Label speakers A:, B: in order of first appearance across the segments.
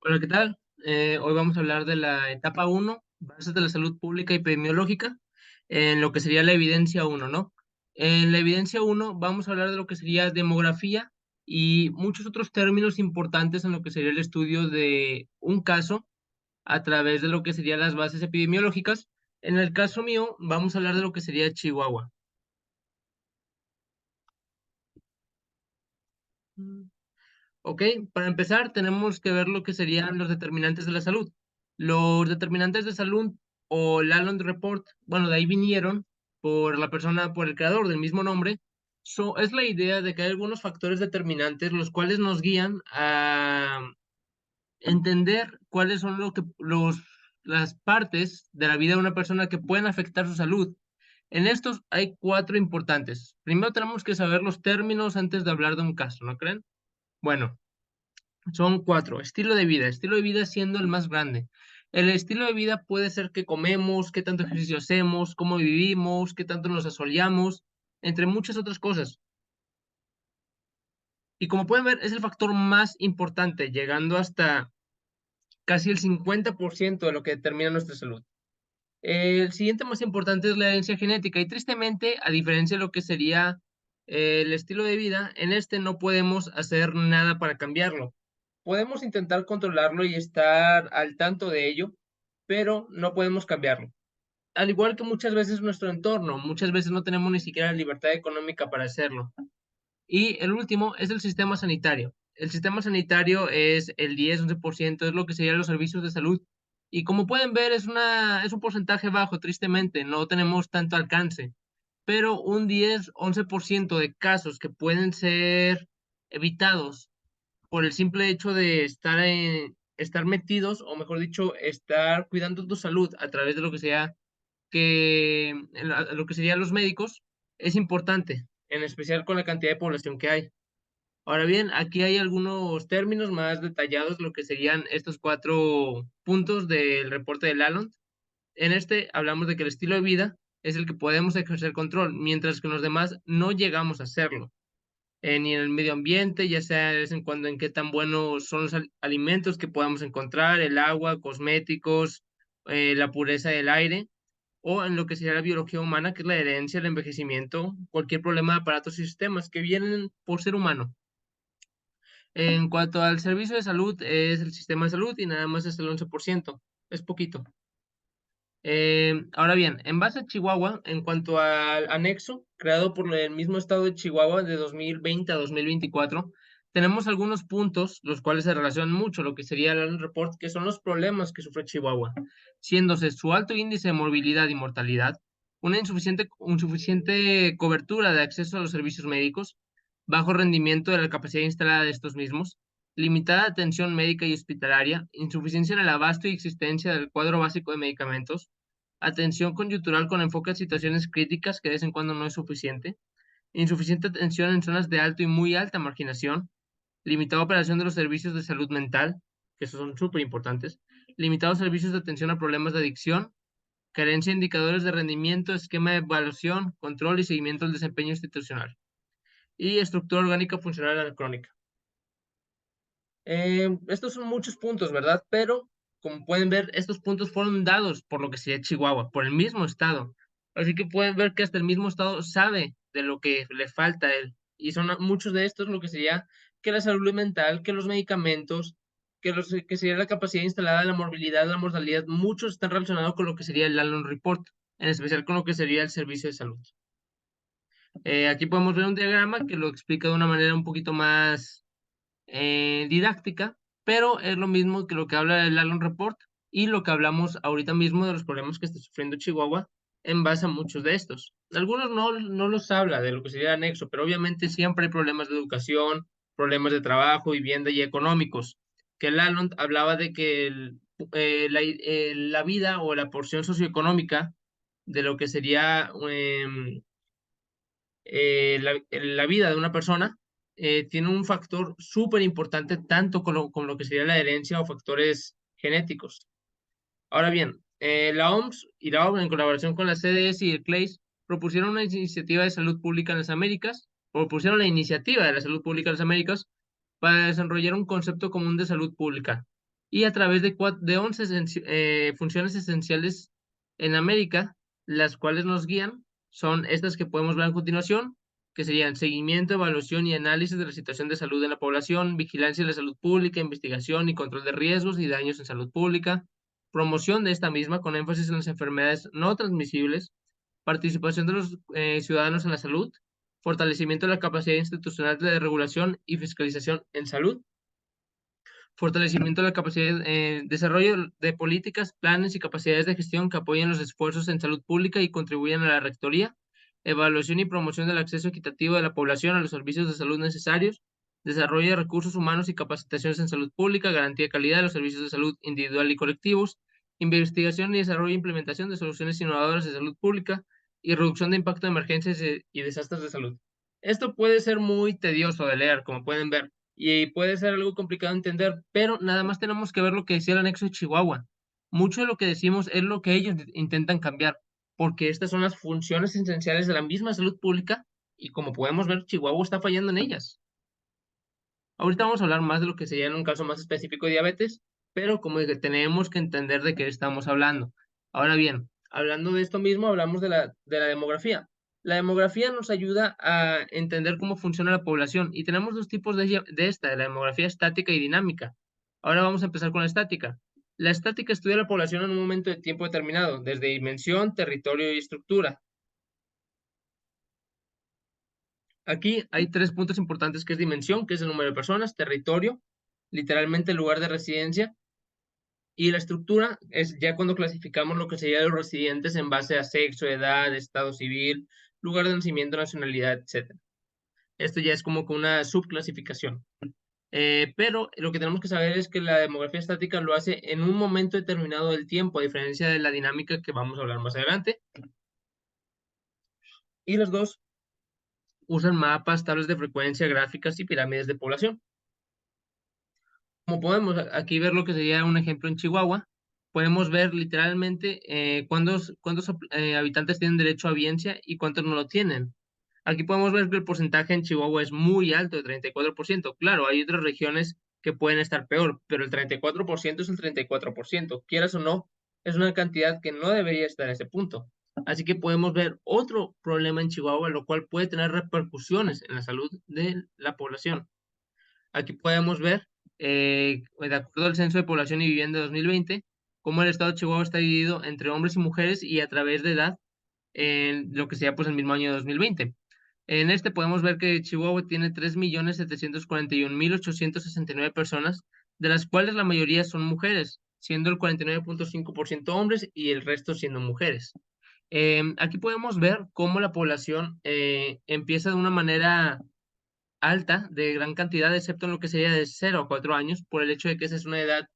A: Hola, ¿qué tal? Hoy vamos a hablar de la etapa uno, bases de la salud pública epidemiológica, en lo que sería la evidencia uno, ¿no? En la evidencia uno vamos a hablar de lo que sería demografía y muchos otros términos importantes en lo que sería el estudio de un caso a través de lo que serían las bases epidemiológicas. En el caso mío, vamos a hablar de lo que sería Chihuahua. Ok, para empezar tenemos que ver lo que serían los determinantes de la salud. Los determinantes de salud o Laland Report, bueno, de ahí vinieron por la persona, por el creador del mismo nombre. Es la idea de que hay algunos factores determinantes los cuales nos guían a entender cuáles son las partes de la vida de una persona que pueden afectar su salud. En estos hay cuatro importantes. Primero tenemos que saber los términos antes de hablar de un caso, ¿no creen? Bueno. Son cuatro. Estilo de vida. Estilo de vida siendo el más grande. El estilo de vida puede ser qué comemos, qué tanto ejercicio hacemos, cómo vivimos, qué tanto nos asoleamos, entre muchas otras cosas. Y como pueden ver, es el factor más importante, llegando hasta casi el 50% de lo que determina nuestra salud. El siguiente más importante es la herencia genética y tristemente, a diferencia de lo que sería el estilo de vida, en este no podemos hacer nada para cambiarlo. Podemos intentar controlarlo y estar al tanto de ello, pero no podemos cambiarlo. Al igual que muchas veces nuestro entorno, muchas veces no tenemos ni siquiera la libertad económica para hacerlo. Y el último es el sistema sanitario. El sistema sanitario es el 10-11%, es lo que serían los servicios de salud. Y como pueden ver, es un porcentaje bajo, tristemente, no tenemos tanto alcance. Pero un 10-11% de casos que pueden ser evitados por el simple hecho de estar metidos, o mejor dicho, estar cuidando tu salud a través de lo que sea lo que serían los médicos, es importante, en especial con la cantidad de población que hay. Ahora bien, aquí hay algunos términos más detallados, lo que serían estos cuatro puntos del reporte de Lalonde. En este hablamos de que el estilo de vida es el que podemos ejercer control, mientras que en los demás no llegamos a hacerlo. Ni en el medio ambiente, ya sea de vez en cuando en qué tan buenos son los alimentos que podamos encontrar, el agua, cosméticos, la pureza del aire, o en lo que sería la biología humana, que es la herencia, el envejecimiento, cualquier problema de aparatos y sistemas que vienen por ser humano. En cuanto al servicio de salud, es el sistema de salud y nada más es el 11%, es poquito. Ahora bien, en base a Chihuahua, en cuanto al anexo creado por el mismo estado de Chihuahua de 2020 a 2024, tenemos algunos puntos los cuales se relacionan mucho lo que sería el report, que son los problemas que sufre Chihuahua, siéndose su alto índice de morbilidad y mortalidad, una insuficiente cobertura de acceso a los servicios médicos, bajo rendimiento de la capacidad instalada de estos mismos, limitada atención médica y hospitalaria, insuficiencia en el abasto y existencia del cuadro básico de medicamentos, atención coyuntural con enfoque a situaciones críticas que de vez en cuando no es suficiente, insuficiente atención en zonas de alto y muy alta marginación, limitada operación de los servicios de salud mental, que esos son súper importantes, limitados servicios de atención a problemas de adicción, carencia de indicadores de rendimiento, esquema de evaluación, control y seguimiento del desempeño institucional, y estructura orgánica funcional anacrónica. Estos son muchos puntos, ¿verdad? Pero, como pueden ver, estos puntos fueron dados por lo que sería Chihuahua, por el mismo estado. Así que pueden ver que hasta el mismo estado sabe de lo que le falta a él. Y son muchos de estos lo que sería que la salud mental, que los medicamentos, que sería la capacidad instalada, la morbilidad, la mortalidad, muchos están relacionados con lo que sería el Allen Report, en especial con lo que sería el servicio de salud. Aquí podemos ver un diagrama que lo explica de una manera un poquito más didáctica, pero es lo mismo que lo que habla el Allen Report y lo que hablamos ahorita mismo de los problemas que está sufriendo Chihuahua en base a muchos de estos. Algunos no los habla de lo que sería el anexo, pero obviamente siempre hay problemas de educación, problemas de trabajo, vivienda y económicos. Que el Allen hablaba de que la vida o la porción socioeconómica de lo que sería la vida de una persona tiene un factor súper importante tanto con lo que sería la herencia o factores genéticos. Ahora bien, la OMS y la OMS en colaboración con la CDS y el CLEIS propusieron una iniciativa de salud pública en las Américas, propusieron la iniciativa de la salud pública en las Américas para desarrollar un concepto común de salud pública. y a través de 11 funciones esenciales en América, las cuales nos guían, son estas que podemos ver a continuación, que serían seguimiento, evaluación y análisis de la situación de salud en la población, vigilancia de la salud pública, investigación y control de riesgos y daños en salud pública, promoción de esta misma con énfasis en las enfermedades no transmisibles, participación de los ciudadanos en la salud, fortalecimiento de la capacidad institucional de regulación y fiscalización en salud, fortalecimiento de la capacidad, desarrollo de políticas, planes y capacidades de gestión que apoyen los esfuerzos en salud pública y contribuyan a la rectoría, evaluación y promoción del acceso equitativo de la población a los servicios de salud necesarios, desarrollo de recursos humanos y capacitaciones en salud pública, garantía de calidad de los servicios de salud individual y colectivos, investigación y desarrollo e implementación de soluciones innovadoras de salud pública y reducción de impacto de emergencias y desastres de salud. Esto puede ser muy tedioso de leer, como pueden ver, y puede ser algo complicado de entender, pero nada más tenemos que ver lo que decía el anexo de Chihuahua. Mucho de lo que decimos es lo que ellos intentan cambiar, porque estas son las funciones esenciales de la misma salud pública y como podemos ver, Chihuahua está fallando en ellas. Ahorita vamos a hablar más de lo que sería en un caso más específico de diabetes, pero como que tenemos que entender de qué estamos hablando. Ahora bien, hablando de esto mismo, hablamos de la demografía. La demografía nos ayuda a entender cómo funciona la población y tenemos dos tipos de la demografía estática y dinámica. Ahora vamos a empezar con la estática. La estática estudia la población en un momento de tiempo determinado, desde dimensión, territorio y estructura. Aquí hay tres puntos importantes que es dimensión, que es el número de personas, territorio, literalmente el lugar de residencia, y la estructura es ya cuando clasificamos lo que serían los residentes en base a sexo, edad, estado civil, lugar de nacimiento, nacionalidad, etcétera. Esto ya es como que una subclasificación. Pero lo que tenemos que saber es que la demografía estática lo hace en un momento determinado del tiempo, a diferencia de la dinámica que vamos a hablar más adelante. Y los dos usan mapas, tablas de frecuencia, gráficas y pirámides de población. Como podemos aquí ver lo que sería un ejemplo en Chihuahua, podemos ver literalmente cuántos habitantes tienen derecho a audiencia y cuántos no lo tienen. Aquí podemos ver que el porcentaje en Chihuahua es muy alto, de 34%. Claro, hay otras regiones que pueden estar peor, pero el 34% es el 34%. Quieras o no, es una cantidad que no debería estar en ese punto. Así que podemos ver otro problema en Chihuahua, lo cual puede tener repercusiones en la salud de la población. Aquí podemos ver, de acuerdo al Censo de Población y Vivienda de 2020, cómo el estado de Chihuahua está dividido entre hombres y mujeres y a través de edad en lo que sería pues el mismo año de 2020. En este podemos ver que Chihuahua tiene 3.741.869 personas, de las cuales la mayoría son mujeres, siendo el 49.5% hombres y el resto siendo mujeres. Aquí podemos ver cómo la población empieza de una manera alta, de gran cantidad, excepto en lo que sería de 0 a 4 años, por el hecho de que esa es una edad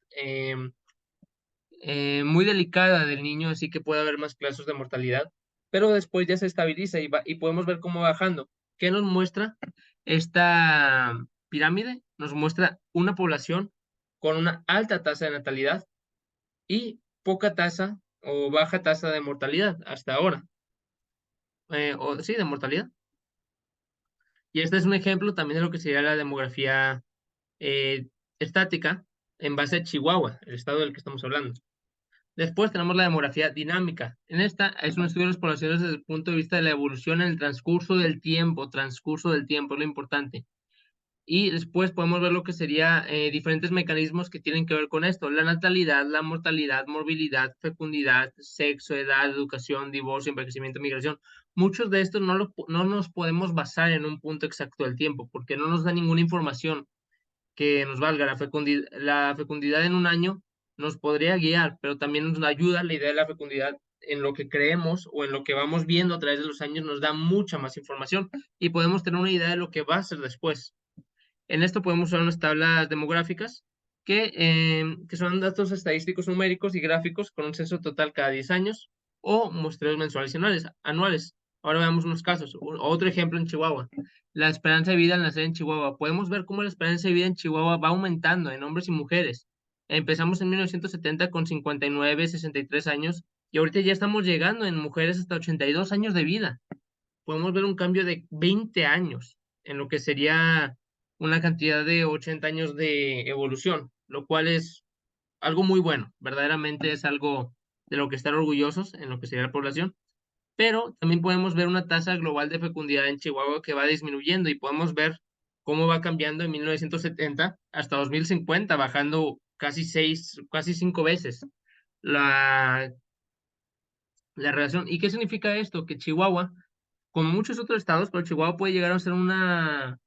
A: muy delicada del niño, así que puede haber más casos de mortalidad, pero después ya se estabiliza y podemos ver cómo va bajando. ¿Qué nos muestra esta pirámide? Nos muestra una población con una alta tasa de natalidad y poca tasa o baja tasa de mortalidad hasta ahora. O sí, de mortalidad. Y este es un ejemplo también de lo que sería la demografía eh, estática en base a Chihuahua, el estado del que estamos hablando. Después tenemos la demografía dinámica. En esta es un estudio de las poblaciones desde el punto de vista de la evolución en el transcurso del tiempo es lo importante. Y después podemos ver lo que sería diferentes mecanismos que tienen que ver con esto: la natalidad, la mortalidad, morbilidad, fecundidad, sexo, edad, educación, divorcio, envejecimiento, migración. Muchos de estos no nos podemos basar en un punto exacto del tiempo porque no nos da ninguna información que nos valga. La fecundidad en un año nos podría guiar, pero también nos ayuda la idea de la fecundidad en lo que creemos o en lo que vamos viendo a través de los años, nos da mucha más información y podemos tener una idea de lo que va a ser después. En esto podemos usar unas tablas demográficas que son datos estadísticos numéricos y gráficos con un censo total cada 10 años o muestreos mensuales y anuales. Ahora veamos unos casos. Otro ejemplo en Chihuahua. La esperanza de vida al nacer en Chihuahua. Podemos ver cómo la esperanza de vida en Chihuahua va aumentando en hombres y mujeres. Empezamos en 1970 con 59, 63 años y ahorita ya estamos llegando en mujeres hasta 82 años de vida. Podemos ver un cambio de 20 años en lo que sería una cantidad de 80 años de evolución, lo cual es algo muy bueno, verdaderamente es algo de lo que estar orgullosos en lo que sería la población, pero también podemos ver una tasa global de fecundidad en Chihuahua que va disminuyendo y podemos ver cómo va cambiando en 1970 hasta 2050, bajando casi 5 veces la, la relación. ¿Y qué significa esto? Que Chihuahua, como muchos otros estados, pero Chihuahua puede llegar a ser una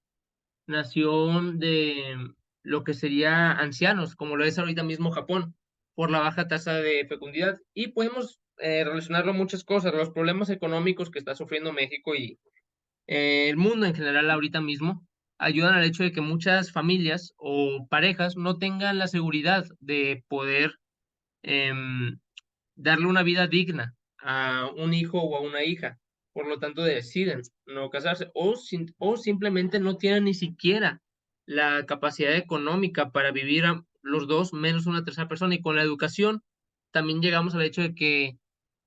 A: nación de lo que sería ancianos, como lo es ahorita mismo Japón, por la baja tasa de fecundidad. Y podemos relacionarlo a muchas cosas, los problemas económicos que está sufriendo México y el mundo en general ahorita mismo, ayudan al hecho de que muchas familias o parejas no tengan la seguridad de poder em, darle una vida digna a un hijo o a una hija. Por lo tanto, deciden no casarse o simplemente no tienen ni siquiera la capacidad económica para vivir los dos menos una tercera persona. Y con la educación también llegamos al hecho de que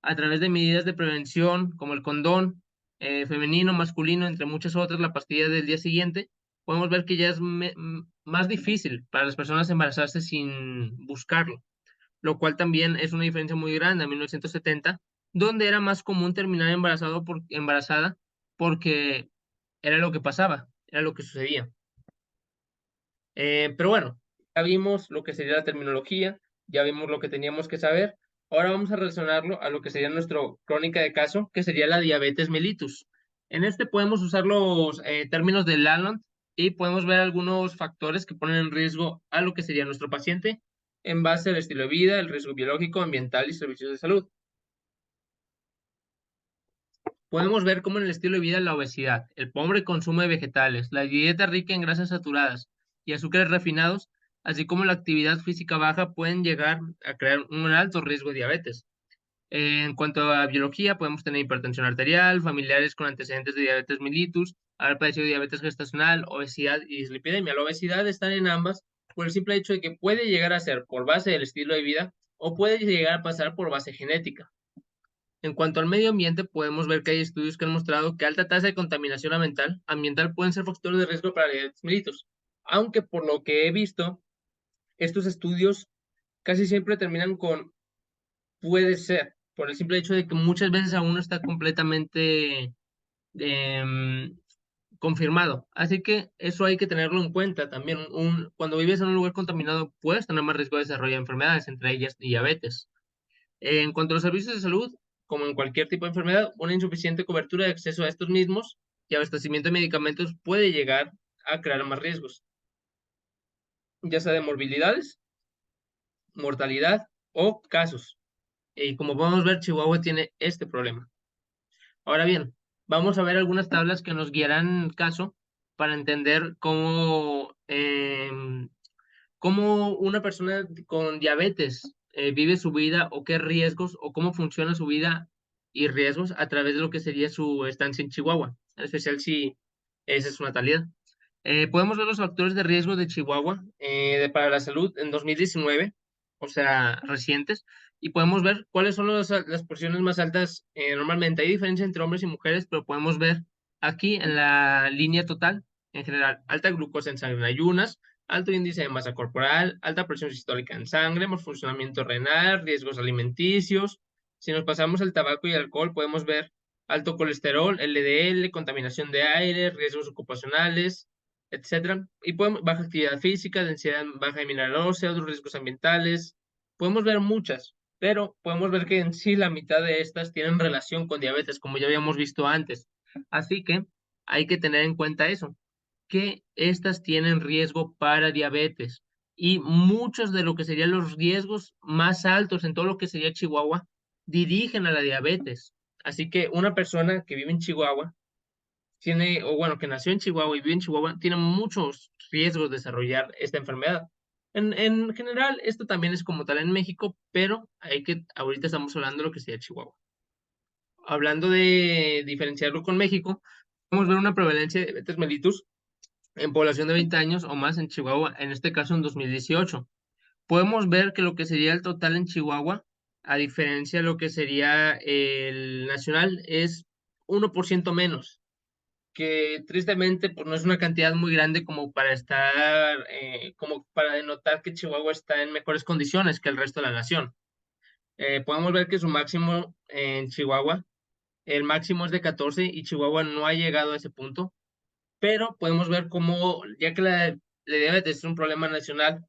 A: a través de medidas de prevención como el condón femenino, masculino, entre muchas otras, la pastilla del día siguiente, podemos ver que ya es más difícil para las personas embarazarse sin buscarlo, lo cual también es una diferencia muy grande a 1970, donde era más común terminar embarazada porque era lo que pasaba, era lo que sucedía. Pero bueno, ya vimos lo que sería la terminología, ya vimos lo que teníamos que saber. Ahora vamos a relacionarlo a lo que sería nuestra crónica de caso, que sería la diabetes mellitus. En este podemos usar los términos de Lalonde y podemos ver algunos factores que ponen en riesgo a lo que sería nuestro paciente en base al estilo de vida, el riesgo biológico, ambiental y servicios de salud. Podemos ver cómo en el estilo de vida la obesidad, el pobre consumo de vegetales, la dieta rica en grasas saturadas y azúcares refinados, así como la actividad física baja, pueden llegar a crear un alto riesgo de diabetes. En cuanto a biología, podemos tener hipertensión arterial, familiares con antecedentes de diabetes mellitus, haber padecido diabetes gestacional, obesidad y dislipidemia. La obesidad está en ambas por el simple hecho de que puede llegar a ser por base del estilo de vida o puede llegar a pasar por base genética. En cuanto al medio ambiente, podemos ver que hay estudios que han mostrado que alta tasa de contaminación ambiental pueden ser factores de riesgo para la diabetes mellitus, aunque por lo que he visto, estos estudios casi siempre terminan con puede ser, por el simple hecho de que muchas veces aún no está completamente em, confirmado. Así que eso hay que tenerlo en cuenta también. Cuando vives en un lugar contaminado, puedes tener más riesgo de desarrollar enfermedades, entre ellas diabetes. En cuanto a los servicios de salud, como en cualquier tipo de enfermedad, una insuficiente cobertura de acceso a estos mismos y abastecimiento de medicamentos puede llegar a crear más riesgos, ya sea de morbilidades, mortalidad o casos. Y como podemos ver, Chihuahua tiene este problema. Ahora bien, vamos a ver algunas tablas que nos guiarán caso para entender cómo una persona con diabetes vive su vida o qué riesgos o cómo funciona su vida y riesgos a través de lo que sería su estancia en Chihuahua, en especial si esa es su natalidad. Podemos ver los factores de riesgo de Chihuahua para la salud en 2019, o sea, recientes, y podemos ver cuáles son las porciones más altas normalmente. Hay diferencia entre hombres y mujeres, pero podemos ver aquí en la línea total, en general, alta glucosa en sangre en ayunas, alto índice de masa corporal, alta presión sistólica en sangre, mal funcionamiento renal, riesgos alimenticios. Si nos pasamos al tabaco y alcohol, podemos ver alto colesterol, LDL, contaminación de aire, riesgos ocupacionales, etcétera. Y podemos, baja actividad física, densidad baja de mineral ósea, otros riesgos ambientales. Podemos ver muchas, pero podemos ver que en sí la mitad de estas tienen relación con diabetes, como ya habíamos visto antes. Así que hay que tener en cuenta eso, que estas tienen riesgo para diabetes. Y muchos de lo que serían los riesgos más altos en todo lo que sería Chihuahua dirigen a la diabetes. Así que una persona que vive en Chihuahua tiene, o bueno, que nació en Chihuahua y vive en Chihuahua, tiene muchos riesgos de desarrollar esta enfermedad. En general, esto también es como tal en México, pero ahorita estamos hablando de lo que sería Chihuahua. Hablando de diferenciarlo con México, podemos ver una prevalencia de diabetes mellitus en población de 20 años o más en Chihuahua, en este caso en 2018. Podemos ver que lo que sería el total en Chihuahua, a diferencia de lo que sería el nacional, es 1% menos. que tristemente pues no es una cantidad muy grande como para estar, como para denotar que Chihuahua está en mejores condiciones que el resto de la nación. Podemos ver que su máximo en Chihuahua, el máximo es de 14 y Chihuahua no ha llegado a ese punto, pero podemos ver cómo, ya que la diabetes es un problema nacional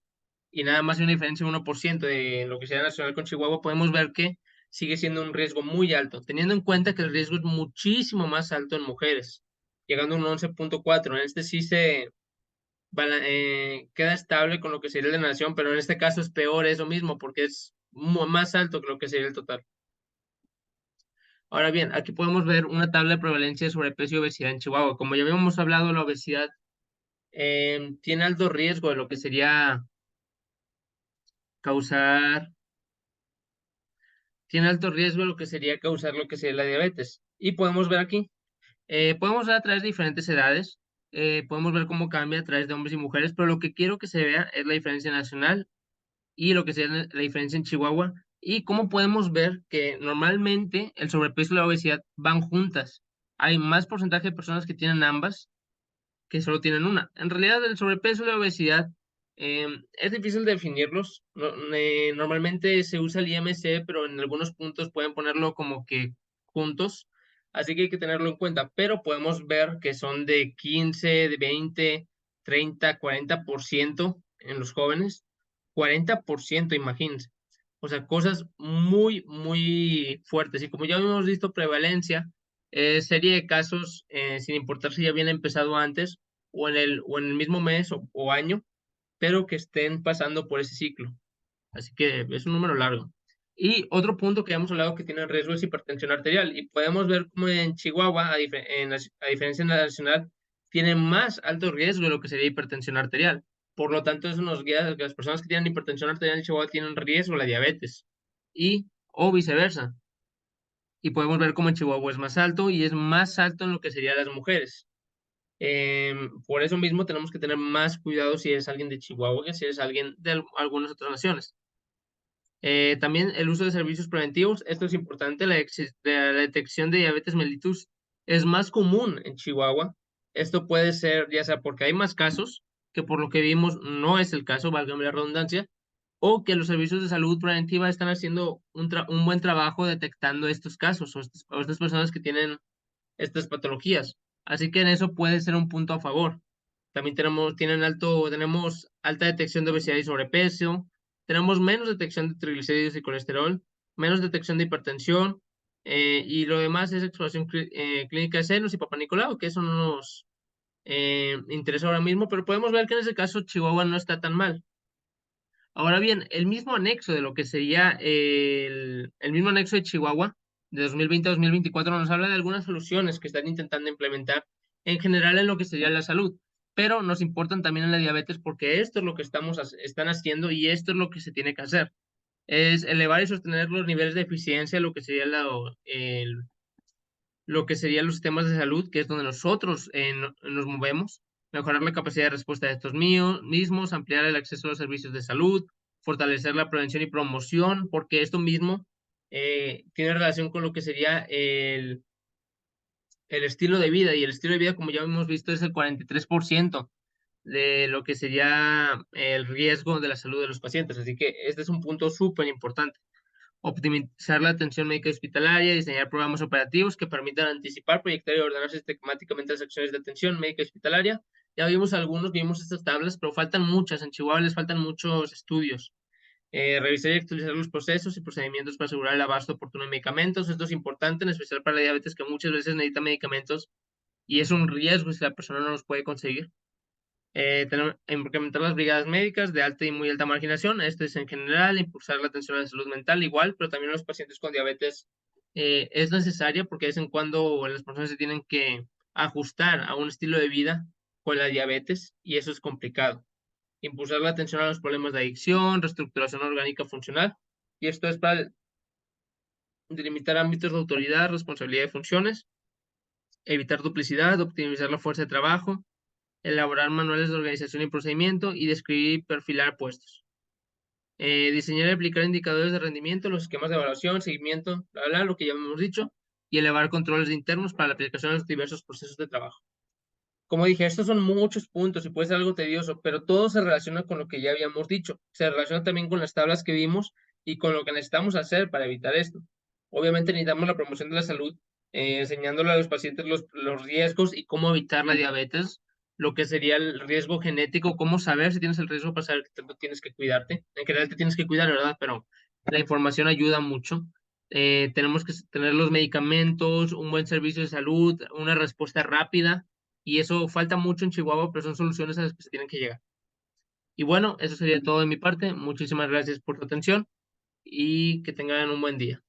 A: y nada más hay una diferencia de 1% de lo que sea nacional con Chihuahua, podemos ver que sigue siendo un riesgo muy alto, teniendo en cuenta que el riesgo es muchísimo más alto en mujeres, llegando a un 11.4. En este sí queda estable con lo que sería la nación, pero en este caso es peor eso mismo, porque es más alto que lo que sería el total. Ahora bien, aquí podemos ver una tabla de prevalencia de sobrepeso y obesidad en Chihuahua. Como ya habíamos hablado, la obesidad tiene alto riesgo de lo que sería causar, tiene alto riesgo de lo que sería causar lo que sería la diabetes. Y podemos ver aquí, podemos ver a través de diferentes edades, podemos ver cómo cambia a través de hombres y mujeres, pero lo que quiero que se vea es la diferencia nacional y lo que sería la diferencia en Chihuahua y cómo podemos ver que normalmente el sobrepeso y la obesidad van juntas. Hay más porcentaje de personas que tienen ambas que solo tienen una. En realidad, el sobrepeso y la obesidad es difícil definirlos. Normalmente se usa el IMC, pero en algunos puntos pueden ponerlo como que juntos, así que hay que tenerlo en cuenta. Pero podemos ver que son de 15, de 20, 30, 40% en los jóvenes. 40%, imagínense. O sea, cosas muy, muy fuertes. Y como ya hemos visto, prevalencia serie de casos, sin importar si ya habían empezado antes o en el mismo mes o año, pero que estén pasando por ese ciclo. Así que es un número largo. Y otro punto que hemos hablado que tiene riesgo es hipertensión arterial. Y podemos ver cómo en Chihuahua, a diferencia nacional, tiene más alto riesgo de lo que sería hipertensión arterial. Por lo tanto, eso nos guía a que las personas que tienen hipertensión arterial en Chihuahua tienen riesgo de la diabetes. Y, o viceversa. Y podemos ver cómo en Chihuahua es más alto y es más alto en lo que serían las mujeres. Por eso mismo tenemos que tener más cuidado si eres alguien de Chihuahua que si eres alguien de algunas otras naciones. También el uso de servicios preventivos, esto es importante, la detección de diabetes mellitus es más común en Chihuahua. Esto puede ser ya sea porque hay más casos, que por lo que vimos no es el caso, válgame la redundancia, o que los servicios de salud preventiva están haciendo un buen trabajo detectando estos casos o estas personas que tienen estas patologías. Así que en eso puede ser un punto a favor. También tenemos alta detección de obesidad y sobrepeso, tenemos menos detección de triglicéridos y colesterol, menos detección de hipertensión, y lo demás es exploración clínica de senos y Papá Nicolau, que eso no nos interesa ahora mismo, pero podemos ver que en ese caso Chihuahua no está tan mal. Ahora bien, el mismo anexo de lo que sería el mismo anexo de Chihuahua de 2020 a 2024 nos habla de algunas soluciones que están intentando implementar en general en lo que sería la salud, pero nos importan también en la diabetes porque esto es lo que están haciendo y esto es lo que se tiene que hacer. Es elevar y sostener los niveles de eficiencia, lo que sería lo que serían los sistemas de salud, que es donde nosotros nos movemos, mejorar la capacidad de respuesta de estos mismos, ampliar el acceso a los servicios de salud, fortalecer la prevención y promoción, porque esto mismo tiene relación con lo que sería el estilo de vida, y el estilo de vida, como ya hemos visto, es el 43% de lo que sería el riesgo de la salud de los pacientes. Así que este es un punto súper importante. Optimizar la atención médica hospitalaria, diseñar programas operativos que permitan anticipar, proyectar y ordenar sistemáticamente las acciones de atención médica hospitalaria. Ya vimos algunos, vimos estas tablas, pero faltan muchas. En Chihuahua les faltan muchos estudios. Revisar y actualizar los procesos y procedimientos para asegurar el abasto oportuno de medicamentos. Esto es importante, en especial para la diabetes, que muchas veces necesita medicamentos y es un riesgo si la persona no los puede conseguir. Implementar las brigadas médicas de alta y muy alta marginación, esto es en general, impulsar la atención a la salud mental igual, pero también los pacientes con diabetes es necesaria porque de vez en cuando las personas se tienen que ajustar a un estilo de vida con la diabetes y eso es complicado. Impulsar la atención a los problemas de adicción, reestructuración orgánica funcional, y esto es para delimitar ámbitos de autoridad, responsabilidad y funciones, evitar duplicidad, optimizar la fuerza de trabajo, elaborar manuales de organización y procedimiento y describir y perfilar puestos. Diseñar y aplicar indicadores de rendimiento, los esquemas de evaluación, seguimiento, bla, bla, lo que ya hemos dicho, y elevar controles internos para la aplicación de los diversos procesos de trabajo. Como dije, estos son muchos puntos y puede ser algo tedioso, pero todo se relaciona con lo que ya habíamos dicho. Se relaciona también con las tablas que vimos y con lo que necesitamos hacer para evitar esto. Obviamente necesitamos la promoción de la salud, enseñándole a los pacientes los riesgos y cómo evitar la diabetes, lo que sería el riesgo genético, cómo saber si tienes el riesgo para saber que tienes que cuidarte. En general te tienes que cuidar, ¿verdad? Pero la información ayuda mucho. Tenemos que tener los medicamentos, un buen servicio de salud, una respuesta rápida, y eso falta mucho en Chihuahua, pero son soluciones a las que se tienen que llegar. Y bueno, eso sería todo de mi parte. Muchísimas gracias por tu atención y que tengan un buen día.